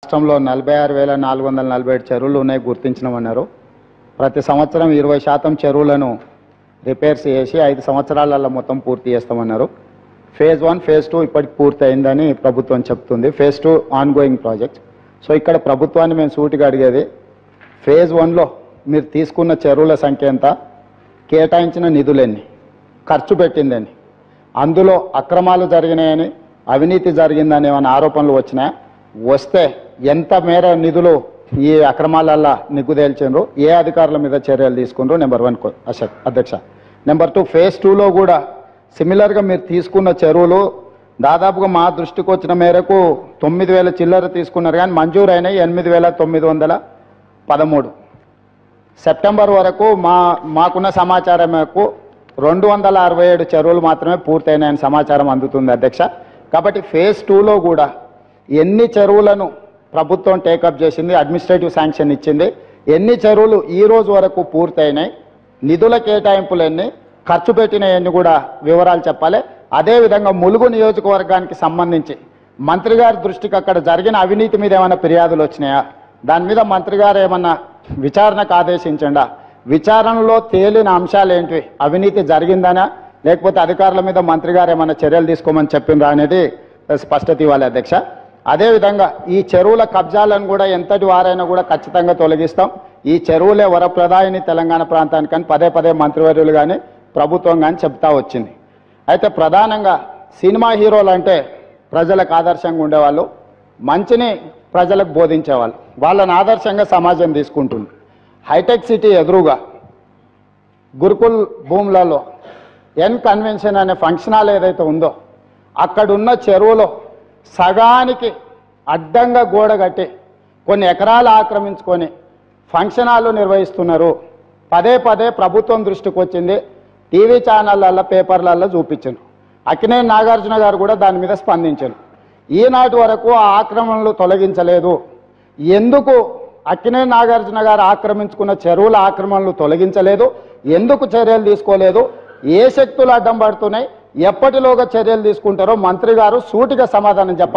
రాష్ట్రంలో 46,447 చెరువులు ఉన్నాయి గుర్తించమన్నారు. ప్రతి సంవత్సరం 20% చెరువులను రిపేర్స్ చేసి 5 సంవత్సరాలలో మొత్తం పూర్తి చేస్తామన్నారు. ఫేజ్ 1 ఫేజ్ 2 ఇప్పటికి పూర్తి అయిందని ప్రభుత్వం చెప్తుంది. Phase 2 ongoing project. సో ఇక్కడ ప్రభుత్వాన్ని మేము సూటిగా అడిగేది, ఫేజ్ 1లో మీరు తీసుకున్న చెరువుల సంఖ్య ఎంత, కేటాయించిన నిధులెన్ని, ఖర్చు పెట్టిందని, అందులో అక్రమాలు జరిగినాయని అవినీతి జరిగిందని ఏమైనా ఆరోపణలు వచ్చినాయా, వస్తే ఎంత మేర నిధులు ఈ అక్రమాలల్లో నిగ్గుదేల్చిండ్రు, ఏ అధికారుల మీద చర్యలు తీసుకుండ్రు. నెంబర్ 1 అధ్యక్ష. నెంబర్ 2 ఫేజ్ 2లో కూడా సిమిలర్గా మీరు తీసుకున్న చెరువులు దాదాపుగా మా దృష్టికి వచ్చిన మేరకు 9,000 చిల్లర తీసుకున్నారు, కానీ మంజూరు అయినాయి 8,913. సెప్టెంబర్ వరకు మాకున్న సమాచారం మేరకు 267 చెరువులు మాత్రమే పూర్తయినాయని సమాచారం అందుతుంది అధ్యక్ష. కాబట్టి ఫేజ్ 2లో కూడా ఎన్ని చెరువులను ప్రభుత్వం టేకప్ చేసింది, అడ్మినిస్ట్రేటివ్ శాంక్షన్ ఇచ్చింది, ఎన్ని చెరువులు ఈ రోజు వరకు పూర్తయినాయి, నిధుల కేటాయింపులు ఎన్ని, ఖర్చు పెట్టినవన్నీ కూడా వివరాలు చెప్పాలి. అదేవిధంగా ములుగు నియోజకవర్గానికి సంబంధించి మంత్రి గారి దృష్టికి అక్కడ జరిగిన అవినీతి మీద ఏమైనా ఫిర్యాదులు వచ్చినాయా, దాని మీద మంత్రి గారు ఏమన్నా విచారణకు ఆదేశించండా, విచారణలో తేలిన అంశాలు ఏంటి, అవినీతి జరిగిందనా లేకపోతే అధికారుల మీద మంత్రి గారు ఏమైనా చర్యలు తీసుకోమని చెప్పిండ్రా అనేది స్పష్టత ఇవ్వాలి అధ్యక్ష. అదేవిధంగా ఈ చెరువుల కబ్జాలను కూడా ఎంతటి వారైనా కూడా ఖచ్చితంగా తొలగిస్తాం. ఈ చెరువులే వరప్రదాయిని తెలంగాణ ప్రాంతానికి అని పదే మంత్రివర్యులు కానీ ప్రభుత్వం కానీ చెప్తా వచ్చింది. అయితే ప్రధానంగా సినిమా హీరోలు అంటే ప్రజలకు ఆదర్శంగా ఉండేవాళ్ళు, మంచిని ప్రజలకు బోధించేవాళ్ళు, వాళ్ళని ఆదర్శంగా సమాజం తీసుకుంటుంది. హైటెక్ సిటీ ఎదురుగా గురుకుల్ భూములలో ఎన్ కన్వెన్షన్ అనే ఫంక్షన్ హాల్ ఏదైతే ఉందో అక్కడున్న చెరువులో సగానికి అడ్డంగా గోడ కట్టి కొన్ని ఎకరాలు ఆక్రమించుకొని ఫంక్షన్ హాల్ నిర్వహిస్తున్నారు. పదే ప్రభుత్వం దృష్టికి వచ్చింది, టీవీ ఛానళ్ళల్లో పేపర్లలో చూపించారు. అక్కినేని నాగార్జున గారు కూడా దాని మీద స్పందించారు. ఈనాటి వరకు ఆ ఆక్రమణలు తొలగించలేదు. ఎందుకు అక్కినేని నాగార్జున గారు ఆక్రమించుకున్న చెరువుల ఆక్రమణలు తొలగించలేదు, ఎందుకు చర్యలు తీసుకోలేదు, ఏ శక్తులు అడ్డం పడుతున్నాయి, ఎప్పటిలోగా చర్యలు తీసుకుంటారో మంత్రి గారు సూటిగా సమాధానం చెప్పాలి.